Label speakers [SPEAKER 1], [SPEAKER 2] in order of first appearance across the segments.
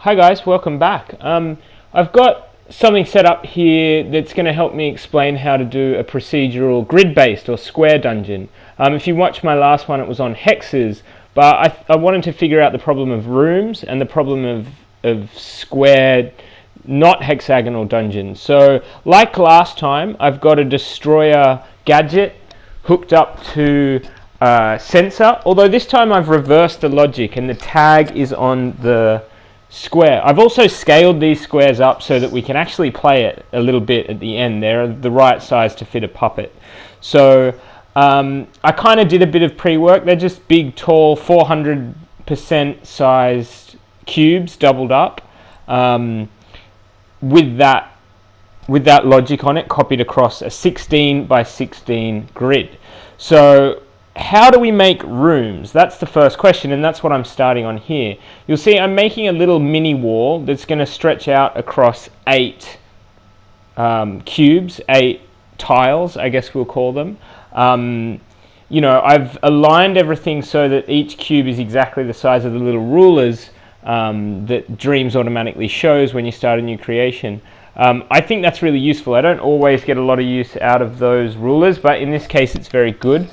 [SPEAKER 1] Hi guys, welcome back. I've got something set up here that's going to help me explain how to do a procedural grid-based or square dungeon. If you watched my last one, it was on hexes, but I wanted to figure out the problem of rooms and the problem of square, not hexagonal dungeons. So, like last time, I've got a destroyer gadget hooked up to sensor, although this time I've reversed the logic and the tag is on the square. I've also scaled these squares up so that we can actually play it a little bit at the end. They're the right size to fit a puppet. So I kind of did a bit of pre-work. They're just big, tall, 400% sized cubes doubled up with that logic on it copied across a 16 by 16 grid. So how do we make rooms? That's the first question, and that's what I'm starting on here. You'll see I'm making a little mini wall that's going to stretch out across 8 cubes, 8 tiles, I guess we'll call them. I've aligned everything so that each cube is exactly the size of the little rulers that Dreams automatically shows when you start a new creation. I think that's really useful. I don't always get a lot of use out of those rulers, but in this case it's very good.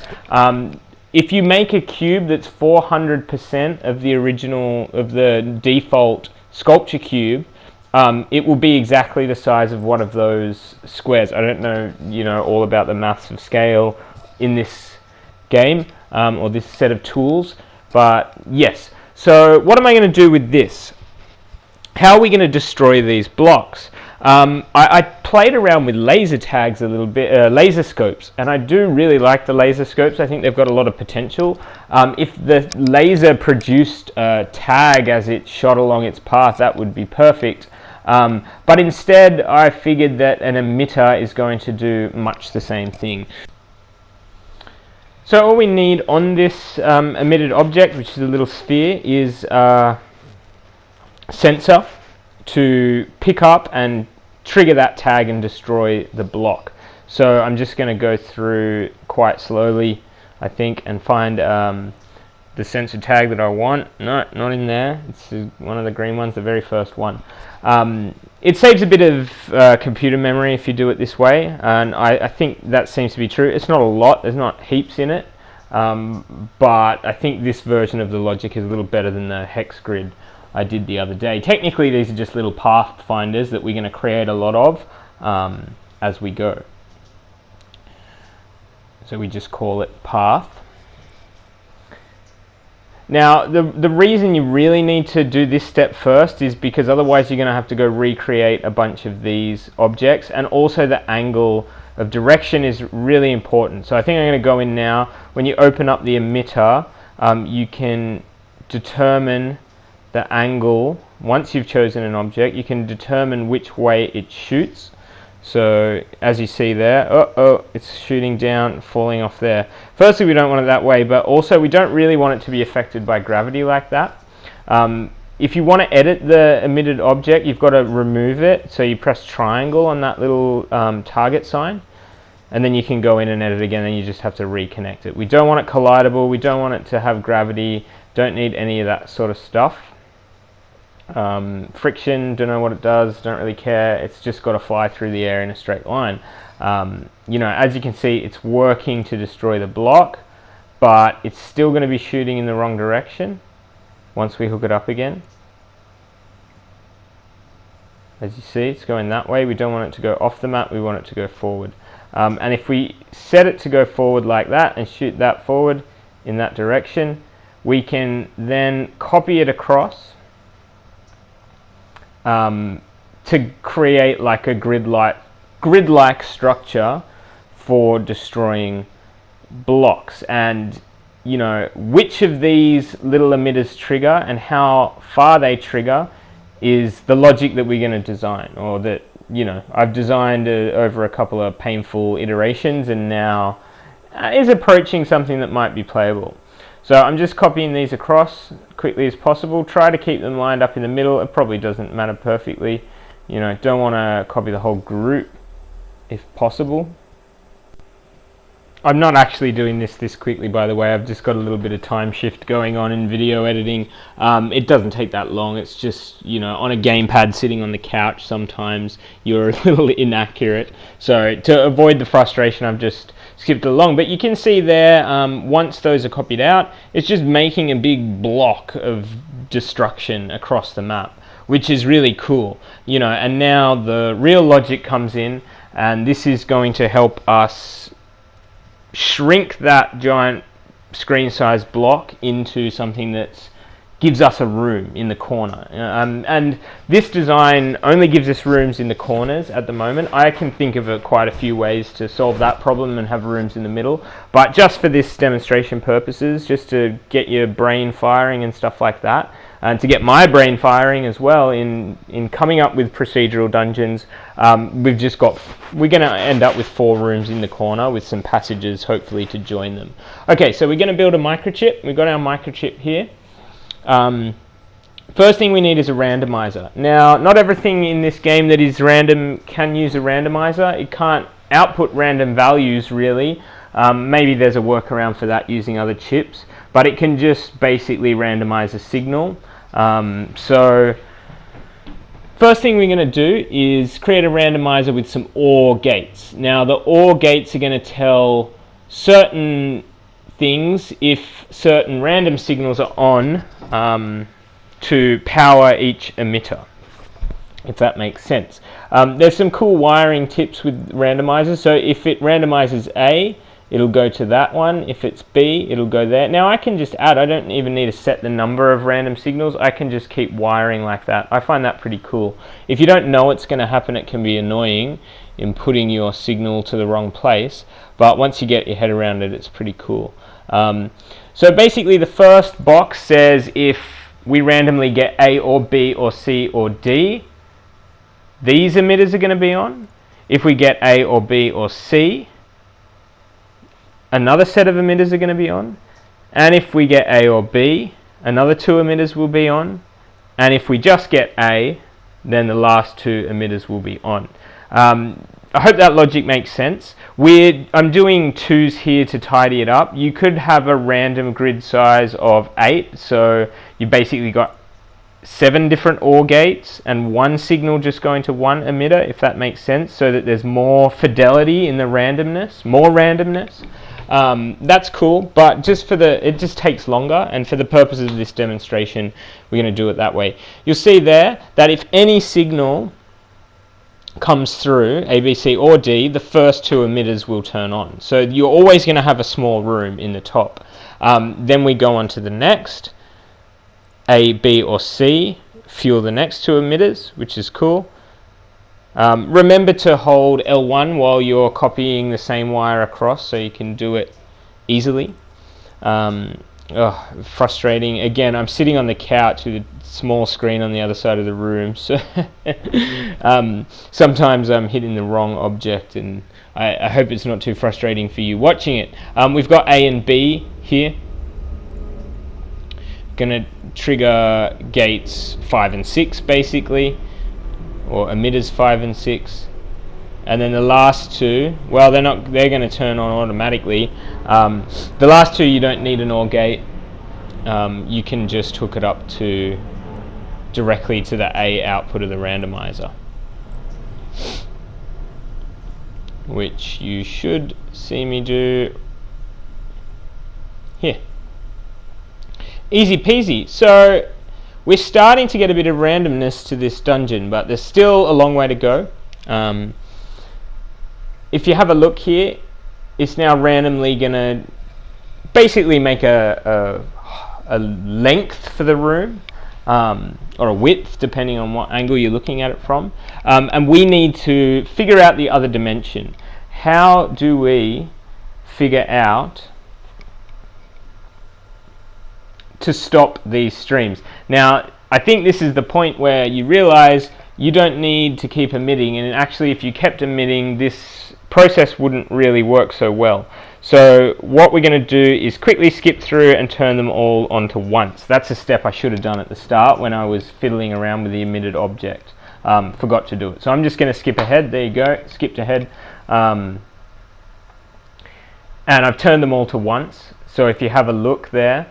[SPEAKER 1] If you make a cube that's 400% of the default sculpture cube, it will be exactly the size of one of those squares. I don't know, all about the maths of scale in this game or this set of tools, but yes. So what am I going to do with this? How are we going to destroy these blocks? I played around with laser tags a little bit, laser scopes, and I do really like the laser scopes. I think they've got a lot of potential. If the laser produced a tag as it shot along its path, that would be perfect. But instead, I figured that an emitter is going to do much the same thing. So all we need on this emitted object, which is a little sphere, is a sensor to pick up and trigger that tag and destroy the block. So I'm just going to go through quite slowly, I think, and find the sensor tag that I want. No, not in there. It's one of the green ones, the very first one. It saves a bit of computer memory if you do it this way, and I think that seems to be true. It's not a lot, there's not heaps in it, but I think this version of the logic is a little better than the hex grid I did the other day. Technically these are just little path finders that we're going to create a lot of as we go. So we just call it path. Now the reason you really need to do this step first is because otherwise you're going to have to go recreate a bunch of these objects, and also the angle of direction is really important. So I think I'm going to go in now. When you open up the emitter, you can determine the angle. Once you've chosen an object, you can determine which way it shoots. So as you see there, it's shooting down, falling off there. Firstly, we don't want it that way, but also we don't really want it to be affected by gravity like that. If you want to edit the emitted object, you've got to remove it. So you press triangle on that little target sign, and then you can go in and edit again, and you just have to reconnect it. We don't want it collidable, we don't want it to have gravity, don't need any of that sort of stuff. Friction, don't know what it does, don't really care. It's just got to fly through the air in a straight line. As you can see, it's working to destroy the block, but it's still going to be shooting in the wrong direction once we hook it up again. As you see, it's going that way. We don't want it to go off the map, we want it to go forward. And if we set it to go forward like that and shoot that forward in that direction, we can then copy it across to create like a grid-like structure for destroying blocks. And which of these little emitters trigger and how far they trigger is the logic that we're going to design, or that I've designed over a couple of painful iterations, and now is approaching something that might be playable. So I'm just copying these across quickly as possible. Try to keep them lined up in the middle. It probably doesn't matter perfectly. Don't want to copy the whole group if possible. I'm not actually doing this quickly, by the way. I've just got a little bit of time shift going on in video editing. It doesn't take that long. It's just, you know, on a gamepad sitting on the couch, sometimes you're a little inaccurate. So to avoid the frustration, I've just skipped along. But you can see there, once those are copied out, it's just making a big block of destruction across the map, which is really cool, you know. And now the real logic comes in, and this is going to help us shrink that giant screen size block into something that gives us a room in the corner. And this design only gives us rooms in the corners at the moment. I can think of quite a few ways to solve that problem and have rooms in the middle, but just for this demonstration purposes, just to get your brain firing and stuff like that, and to get my brain firing as well in coming up with procedural dungeons, we're going to end up with 4 rooms in the corner with some passages hopefully to join them. Okay, so we're going to build a microchip. We've got our microchip here. First thing we need is a randomizer. Now, not everything in this game that is random can use a randomizer. It can't output random values really. Maybe there's a workaround for that using other chips, but it can just basically randomize a signal. So first thing we're going to do is create a randomizer with some OR gates. Now the OR gates are going to tell certain things if certain random signals are on, to power each emitter, if that makes sense. There's some cool wiring tips with randomizers. So if it randomizes A, it'll go to that one. If it's B, it'll go there. Now I can just add, I don't even need to set the number of random signals. I can just keep wiring like that. I find that pretty cool. If you don't know what's going to happen, it can be annoying in putting your signal to the wrong place, but once you get your head around it, it's pretty cool. So basically the first box says if we randomly get A or B or C or D, these emitters are going to be on. If we get A or B or C, another set of emitters are going to be on. And if we get A or B, another 2 emitters will be on. And if we just get A, then the last 2 emitters will be on. I hope that logic makes sense. I'm doing 2s here to tidy it up. You could have a random grid size of 8, so you basically got 7 different OR gates and 1 signal just going to 1 emitter, if that makes sense, so that there's more fidelity in the randomness, more randomness. That's cool, but it just takes longer, and for the purposes of this demonstration, we're going to do it that way. You'll see there that if any signal comes through, A, B, C, or D, the first 2 emitters will turn on. So you're always going to have a small room in the top. Then we go on to the next. A, B, or C fuel the next 2 emitters, which is cool. Remember to hold L1 while you're copying the same wire across so you can do it easily. Frustrating. Again, I'm sitting on the couch with a small screen on the other side of the room, so sometimes I'm hitting the wrong object, and I hope it's not too frustrating for you watching it. We've got A and B here. Gonna trigger gates 5 and 6 basically, or emitters 5 and 6. And then the last 2, well, they're going to turn on automatically. The last 2 you don't need an OR gate. You can just hook it up directly to the A output of the randomizer, which you should see me do here. Easy peasy. So we're starting to get a bit of randomness to this dungeon, but there's still a long way to go. If you have a look here, it's now randomly going to basically make a length for the room, or a width, depending on what angle you're looking at it from. And we need to figure out the other dimension. How do we figure out to stop these streams? Now, I think this is the point where you realize you don't need to keep emitting, and actually if you kept emitting, this process wouldn't really work so well. So what we're going to do is quickly skip through and turn them all onto once. That's a step I should have done at the start when I was fiddling around with the emitted object. Forgot to do it. So I'm just going to skip ahead. There you go, skipped ahead. And and I've turned them all to once. So if you have a look there,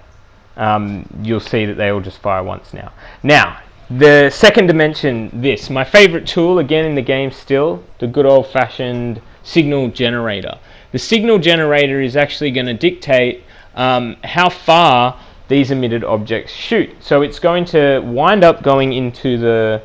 [SPEAKER 1] you'll see that they all just fire once now. Now, the second dimension, my favorite tool again in the game still, the good old-fashioned signal generator. The signal generator is actually going to dictate how far these emitted objects shoot. So it's going to wind up going into the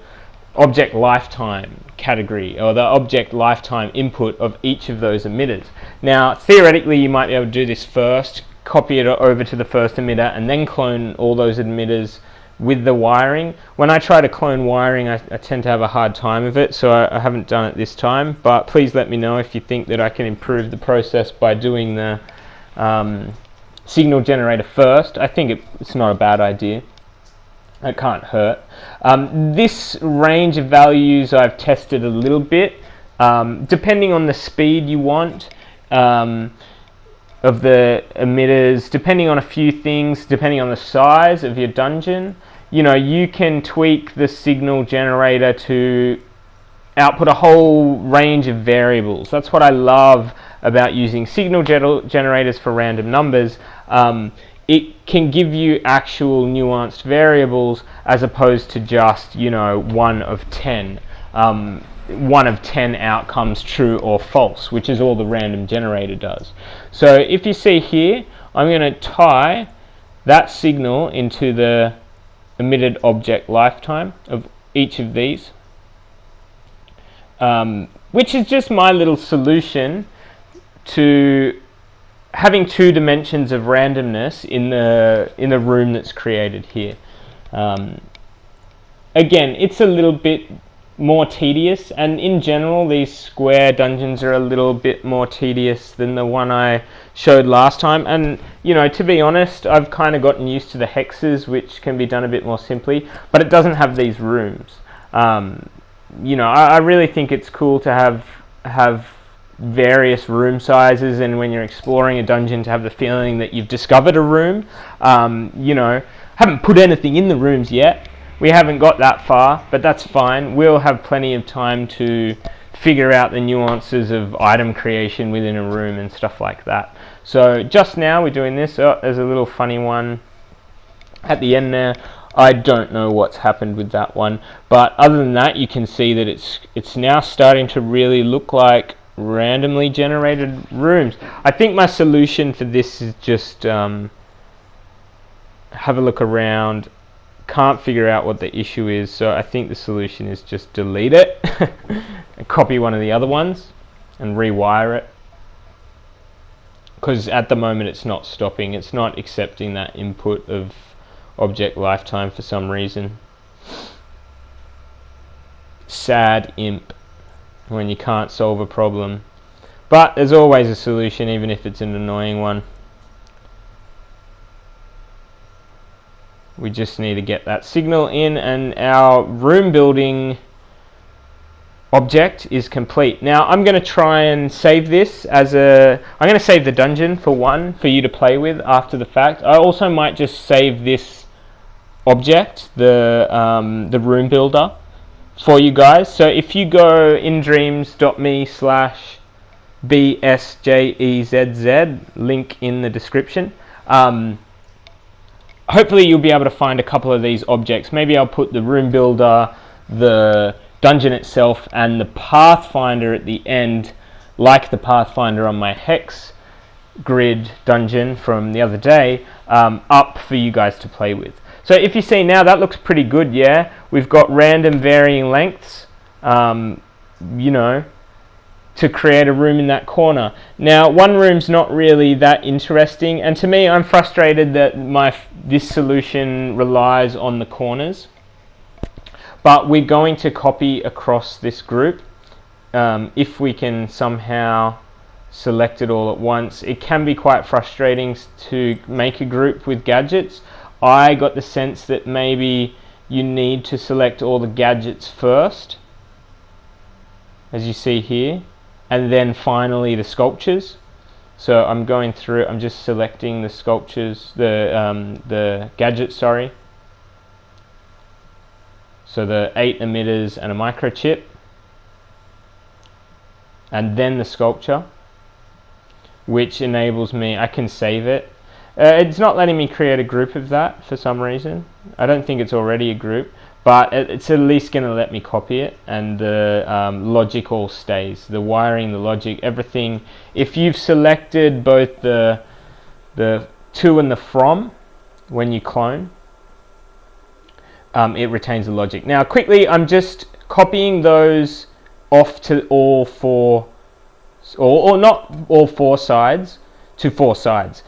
[SPEAKER 1] object lifetime category, or the object lifetime input of each of those emitters. Now, theoretically, you might be able to do this first, copy it over to the first emitter, and then clone all those emitters with the wiring. When I try to clone wiring, I tend to have a hard time of it, so I haven't done it this time. But please let me know if you think that I can improve the process by doing the signal generator first. I think it's not a bad idea. It can't hurt. This range of values I've tested a little bit, depending on the speed you want of the emitters, depending on a few things, depending on the size of your dungeon. You know, you can tweak the signal generator to output a whole range of variables. That's what I love about using signal generators for random numbers. It can give you actual nuanced variables as opposed to just, you know, 1 of 10. 1 of 10 outcomes true or false, which is all the random generator does. So if you see here, I'm going to tie that signal into the emitted object lifetime of each of these, which is just my little solution to having 2 dimensions of randomness in the room that's created here. Again, it's a little bit more tedious, and in general these square dungeons are a little bit more tedious than the one I showed last time, and you know, to be honest, I've kind of gotten used to the hexes, which can be done a bit more simply, but it doesn't have these rooms. You know, I really think it's cool to have various room sizes, and when you're exploring a dungeon to have the feeling that you've discovered a room. You know, haven't put anything in the rooms yet. We haven't got that far, but that's fine. We'll have plenty of time to figure out the nuances of item creation within a room and stuff like that. So just now we're doing this. Oh, there's a little funny one at the end there. I don't know what's happened with that one, but other than that, you can see that it's now starting to really look like randomly generated rooms. I think my solution for this is just have a look around. Can't figure out what the issue is, so I think the solution is just delete it and copy one of the other ones and rewire it, because at the moment it's not stopping, it's not accepting that input of object lifetime for some reason. Sad imp when you can't solve a problem, but there's always a solution, even if it's an annoying one. We just need to get that signal in, and our room building object is complete. Now I'm going to try and save this as I'm going to save the dungeon for you to play with after the fact. I also might just save this object, the room builder, for you guys. So if you go indreams.me/bsjezz, link in the description, hopefully you'll be able to find a couple of these objects. Maybe I'll put the room builder, the dungeon itself, and the pathfinder at the end, like the pathfinder on my hex grid dungeon from the other day, up for you guys to play with. So if you see now, that looks pretty good, yeah? We've got random varying lengths, you know, to create a room in that corner. Now, one room's not really that interesting, and to me, I'm frustrated that this solution relies on the corners. But we're going to copy across this group. If we can somehow select it all at once. It can be quite frustrating to make a group with gadgets. I got the sense that maybe you need to select all the gadgets first, as you see here, and then finally the sculptures. So I'm going through, I'm just selecting the sculptures, the gadgets, sorry. So the 8 emitters and a microchip, and then the sculpture. which enables me, I can save it. It's not letting me create a group of that for some reason. I don't think it's already a group, but it's at least going to let me copy it, and the logic all stays. The wiring, the logic, everything. If you've selected both the to and the from when you clone, it retains the logic. Now quickly, I'm just copying those off to all four, or not all four sides, to 4 sides.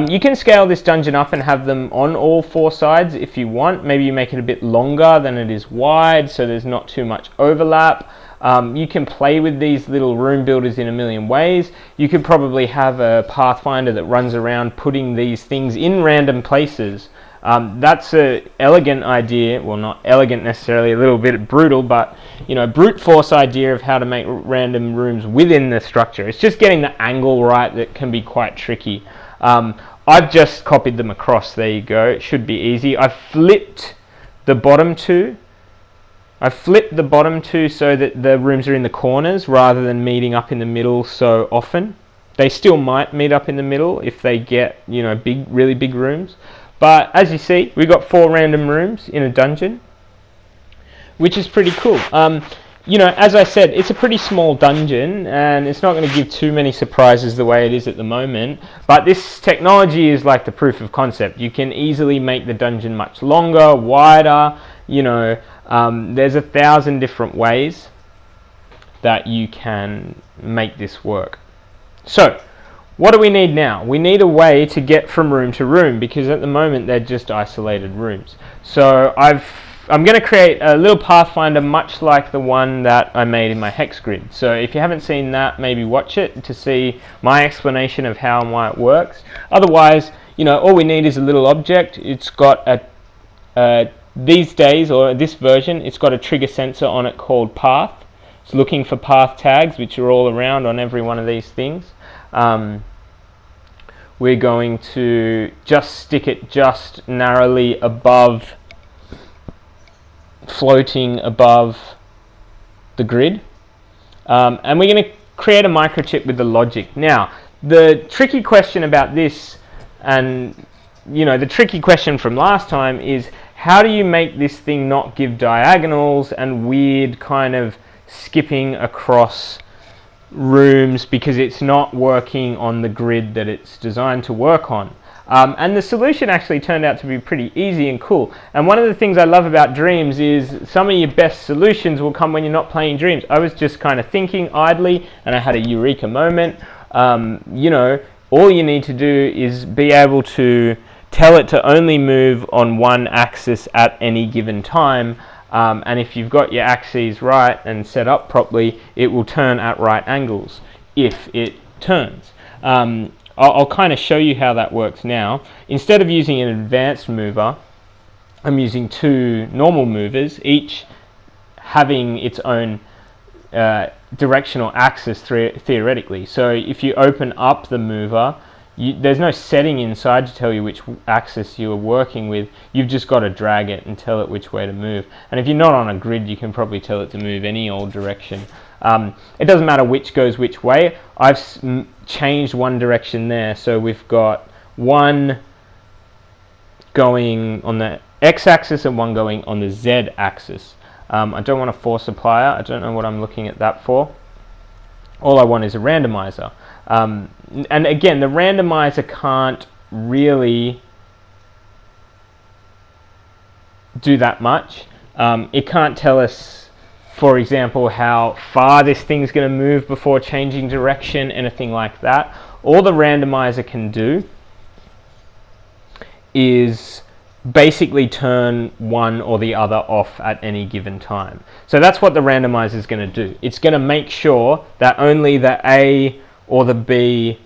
[SPEAKER 1] You can scale this dungeon up and have them on all 4 sides if you want. Maybe you make it a bit longer than it is wide, so there's not too much overlap. You can play with these little room builders in a million ways. You could probably have a Pathfinder that runs around putting these things in random places. That's an elegant idea. Well, not elegant necessarily, a little bit brutal, but brute force idea of how to make random rooms within the structure. It's just getting the angle right that can be quite tricky. I've just copied them across. There you go. It should be easy. I've flipped the bottom two. So that the rooms are in the corners rather than meeting up in the middle so often. They still might meet up in the middle if they get really big rooms. But as you see, we've got 4 random rooms in a dungeon, which is pretty cool. As I said, it's a pretty small dungeon, and it's not going to give too many surprises the way it is at the moment. But this technology is like the proof of concept. You can easily make the dungeon much longer, wider. There's 1,000 different ways that you can make this work. So, what do we need now? We need a way to get from room to room, because at the moment they're just isolated rooms. So I'm going to create a little Pathfinder much like the one that I made in my hex grid. So if you haven't seen that, maybe watch it to see my explanation of how and why it works. Otherwise, all we need is a little object. It's got these days, or this version, it's got a trigger sensor on it called path. It's looking for path tags, which are all around on every one of these things. We're going to just stick it just narrowly above, floating above the grid, and we're going to create a microchip with the logic. Now, the tricky question about this, and the tricky question from last time, is how do you make this thing not give diagonals and weird kind of skipping across rooms, because it's not working on the grid that it's designed to work on. And the solution actually turned out to be pretty easy and cool. And one of the things I love about Dreams is some of your best solutions will come when you're not playing Dreams. I was just kind of thinking idly, and I had a eureka moment. All you need to do is be able to tell it to only move on one axis at any given time. And if you've got your axes right and set up properly, it will turn at right angles if it turns. I'll kind of show you how that works now. Instead of using an advanced mover, I'm using 2 normal movers, each having its own directional axis theoretically. So if you open up the mover, there's no setting inside to tell you which axis you are working with. You've just got to drag it and tell it which way to move. And if you're not on a grid, you can probably tell it to move any old direction. It doesn't matter which goes which way. I've changed one direction there, so we've got one going on the x-axis and one going on the z-axis. I don't want to force applier. I don't know what I'm looking at that for. All I want is a randomizer. And again, the randomizer can't really do that much. It can't tell us, for example, how far this thing's going to move before changing direction, anything like that. All the randomizer can do is basically turn one or the other off at any given time. So that's what the randomizer is going to do. It's going to make sure that only the A or the B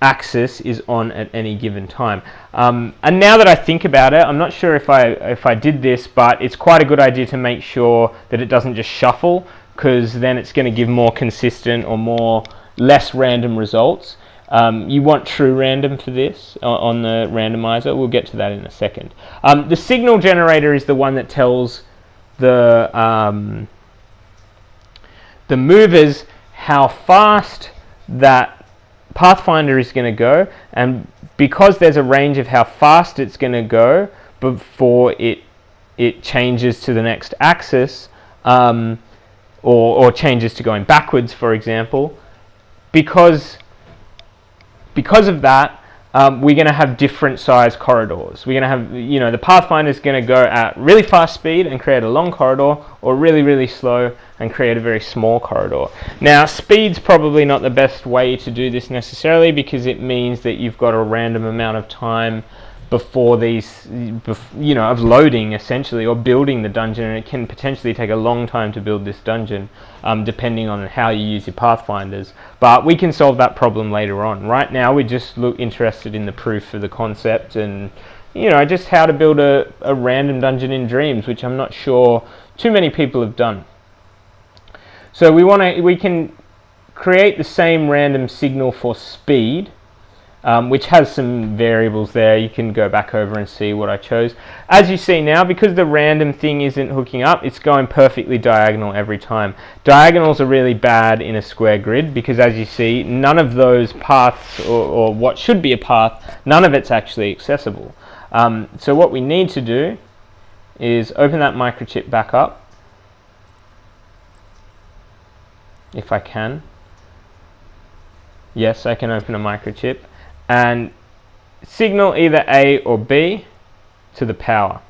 [SPEAKER 1] axis is on at any given time. And now that I think about it, I'm not sure if I did this, but it's quite a good idea to make sure that it doesn't just shuffle, because then it's going to give more consistent or less random results. You want true random for this on the randomizer. We'll get to that in a second. The signal generator is the one that tells the movers how fast that Pathfinder is going to go, and because there's a range of how fast it's going to go before it changes to the next axis, or changes to going backwards, for example, because of that, we're going to have different size corridors. We're going to have, the Pathfinder is going to go at really fast speed and create a long corridor, or really, really slow and create a very small corridor. Now, speed's probably not the best way to do this necessarily, because it means that you've got a random amount of time before these, of loading essentially, or building the dungeon, and it can potentially take a long time to build this dungeon, depending on how you use your Pathfinders. But we can solve that problem later on. Right now we're just interested in the proof of the concept, and just how to build a random dungeon in Dreams, which I'm not sure too many people have done. So we can create the same random signal for speed, which has some variables there. You can go back over and see what I chose. As you see now, because the random thing isn't hooking up, it's going perfectly diagonal every time. Diagonals are really bad in a square grid, because as you see, none of those paths, or what should be a path, none of it's actually accessible. So what we need to do is open that microchip back up, if I can. Yes, I can open a microchip, and signal either A or B to the power.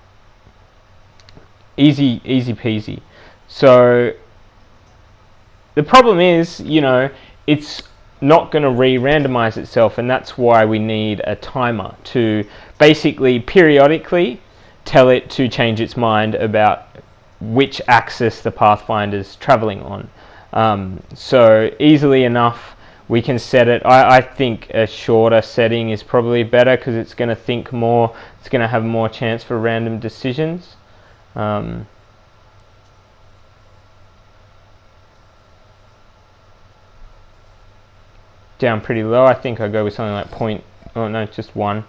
[SPEAKER 1] Easy peasy. So the problem is, it's not going to re-randomize itself, and that's why we need a timer to basically periodically tell it to change its mind about which axis the Pathfinder's traveling on. So easily enough, we can set it. I think a shorter setting is probably better, because it's going to think more, it's going to have more chance for random decisions. Down pretty low. I think I go with something like just 1.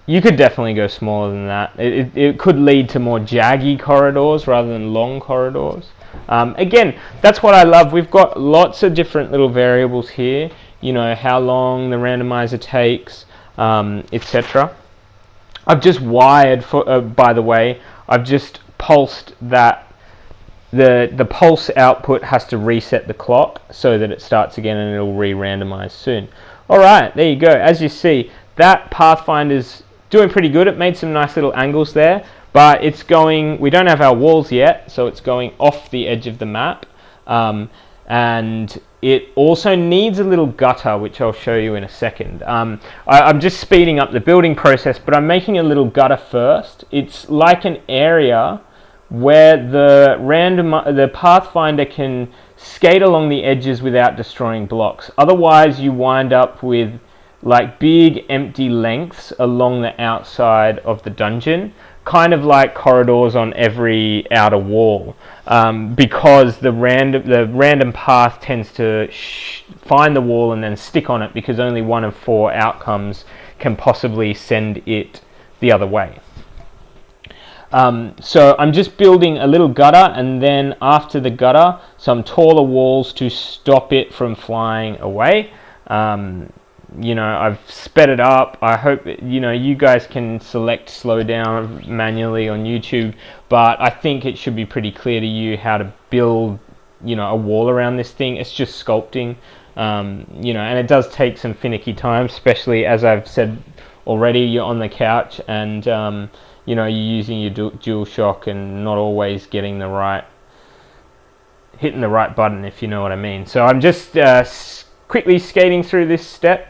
[SPEAKER 1] You could definitely go smaller than that. It could lead to more jaggy corridors rather than long corridors. Again, that's what I love. We've got lots of different little variables here, how long the randomizer takes, etc. I've just wired, by the way, I've just pulsed that the pulse output has to reset the clock so that it starts again, and it'll re-randomize soon. Alright, there you go. As you see, that Pathfinder's doing pretty good. It made some nice little angles there, but it's going, we don't have our walls yet, so it's going off the edge of the map, and it also needs a little gutter, which I'll show you in a second. I'm just speeding up the building process, but I'm making a little gutter first. It's like an area where the Pathfinder can skate along the edges without destroying blocks. Otherwise you wind up with like big empty lengths along the outside of the dungeon, kind of like corridors on every outer wall, because the random path tends to find the wall and then stick on it, because only one of 4 outcomes can possibly send it the other way. So I'm just building a little gutter, and then after the gutter, some taller walls to stop it from flying away. I've sped it up. I hope you guys can select slow down manually on YouTube, but I think it should be pretty clear to you how to build a wall around this thing. It's just sculpting, and it does take some finicky time, especially as I've said already, you're on the couch, and you're using your DualShock and not always getting hitting the right button, if you know what I mean. So I'm just quickly skating through this step,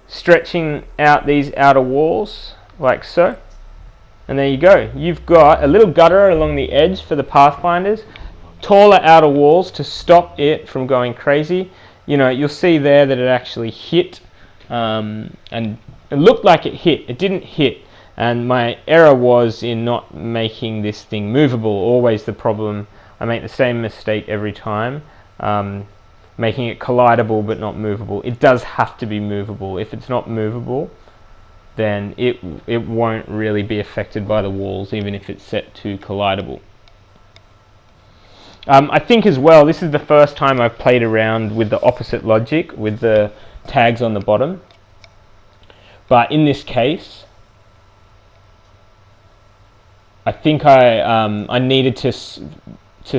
[SPEAKER 1] stretching out these outer walls like so, and there you go. You've got a little gutter along the edge for the Pathfinders, taller outer walls to stop it from going crazy. You'll see there that it actually hit, and it looked like it hit. It didn't hit, and my error was in not making this thing movable. Always the problem. I make the same mistake every time, making it collidable but not movable. It does have to be movable. If it's not movable, then it won't really be affected by the walls, even if it's set to collidable. I think as well, this is the first time I've played around with the opposite logic, with the tags on the bottom. But in this case, I think I needed to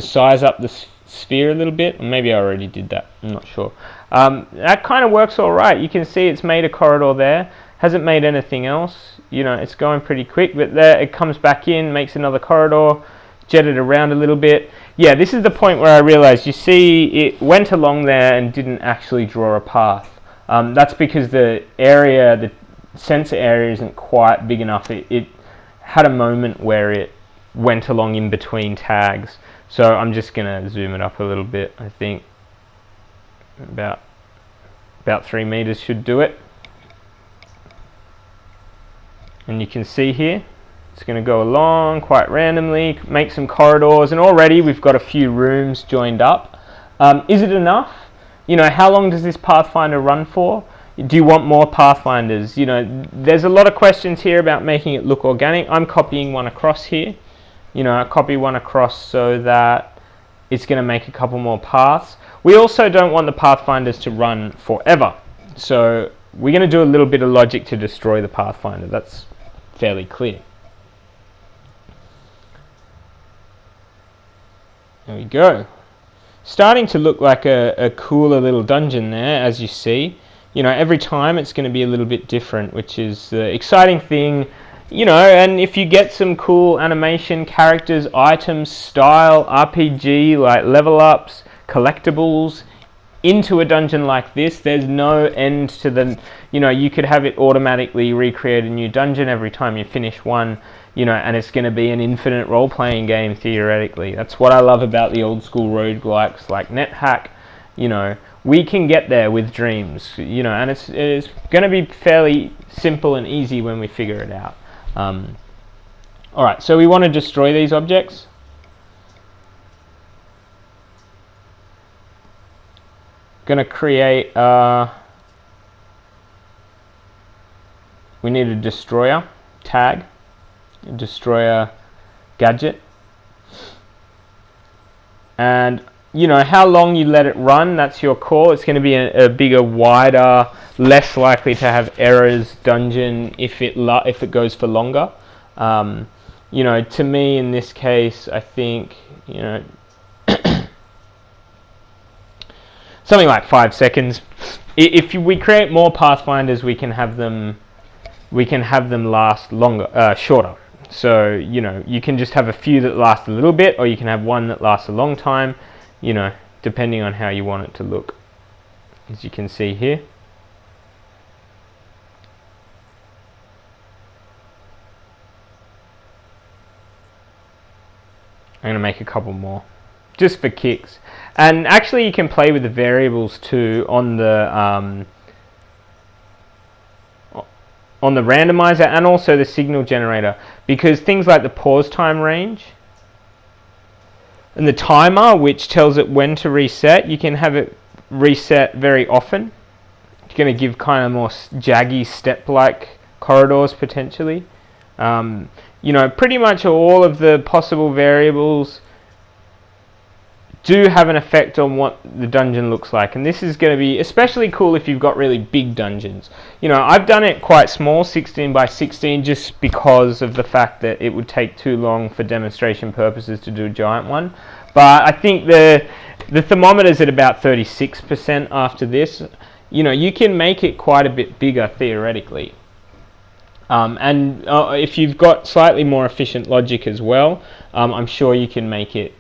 [SPEAKER 1] size up the sphere a little bit. Maybe I already did that, I'm not sure. That kind of works all right. You can see it's made a corridor there. Hasn't made anything else. You know, it's going pretty quick, but there it comes back in, makes another corridor, jetted around a little bit. Yeah, this is the point where I realized, you see, it went along there and didn't actually draw a path. That's because the sensor area isn't quite big enough. It had a moment where it went along in between tags. So I'm just going to zoom it up a little bit. I think about 3 meters should do it. And you can see here, it's going to go along quite randomly, make some corridors, and already we've got a few rooms joined up. Is it enough? You know, how long does this Pathfinder run for? Do you want more Pathfinders? You know, there's a lot of questions here about making it look organic. I'm copying one across here. You know, I copy one across so that it's going to make a couple more paths. We also don't want the Pathfinders to run forever. So we're going to do a little bit of logic to destroy the Pathfinder. That's fairly clear. There we go. Starting to look like a cooler little dungeon there, as you see. You know, every time it's going to be a little bit different, which is the exciting thing. You know, and if you get some cool animation, characters, items, style, RPG, like level ups, collectibles, into a dungeon like this, there's no end to the, you know, you could have it automatically recreate a new dungeon every time you finish one, you know, and it's going to be an infinite role-playing game theoretically. That's what I love about the old school roguelikes like NetHack. You know, we can get there with Dreams, you know, and it's going to be fairly simple and easy when we figure it out. Alright, so we want to destroy these objects. Going to create we need a destroyer tag, a destroyer gadget, and you know how long you let it run, that's your call. It's going to be a bigger, wider, less likely to have errors dungeon if it goes for longer. You know, to me in this case, I think, you know, something like 5 seconds. If we create more Pathfinders, we can have them last longer, shorter. So you know, you can just have a few that last a little bit, or you can have one that lasts a long time. You know, depending on how you want it to look. As you can see here. I'm going to make a couple more, just for kicks. And actually you can play with the variables too on the randomizer and also the signal generator, because things like the pause time range and the timer, which tells it when to reset, you can have it reset very often. It's going to give kind of more jaggy step-like corridors potentially. You know, pretty much all of the possible variables do have an effect on what the dungeon looks like, and this is going to be especially cool if you've got really big dungeons. You know, I've done it quite small, 16 by 16, just because of the fact that it would take too long for demonstration purposes to do a giant one. But I think the thermometer's at about 36% after this. You know, you can make it quite a bit bigger theoretically. And if you've got slightly more efficient logic as well, I'm sure you can make it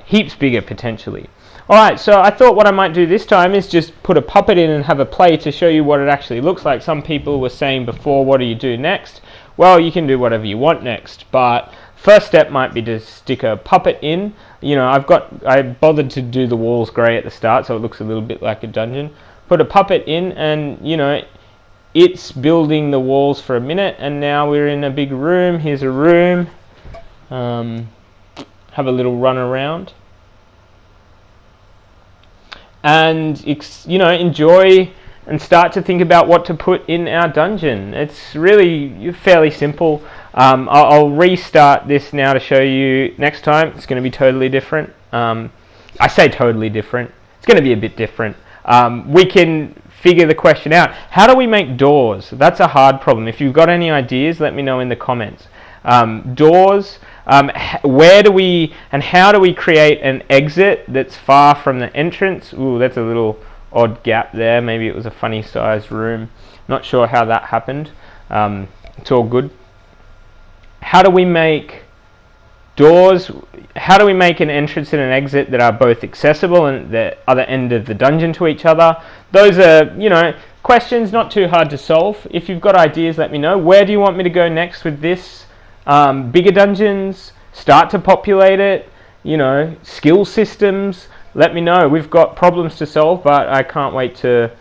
[SPEAKER 1] heaps bigger potentially. Alright, so I thought what I might do this time is just put a puppet in and have a play to show you what it actually looks like. Some people were saying before, what do you do next? Well, you can do whatever you want next, but first step might be to stick a puppet in. You know, I bothered to do the walls grey at the start so it looks a little bit like a dungeon. Put a puppet in and, you know, it's building the walls for a minute, and now we're in a big room. Here's a room. Have a little run around. And, you know, enjoy and start to think about what to put in our dungeon. It's really fairly simple. I'll restart this now to show you next time. It's going to be totally different. I say totally different. It's going to be a bit different. We can figure the question out. How do we make doors? That's a hard problem. If you've got any ideas, let me know in the comments. Doors, where do we and how do we create an exit that's far from the entrance? Ooh, that's a little odd gap there. Maybe it was a funny sized room. Not sure how that happened. It's all good. How do we make doors? How do we make an entrance and an exit that are both accessible and the other end of the dungeon to each other? Those are, you know, questions not too hard to solve. If you've got ideas, let me know. Where do you want me to go next with this? Bigger dungeons, start to populate it, you know, skill systems, let me know. We've got problems to solve, but I can't wait to,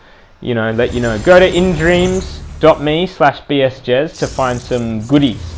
[SPEAKER 1] you know, let you know. Go to indreams.me/bsjez to find some goodies.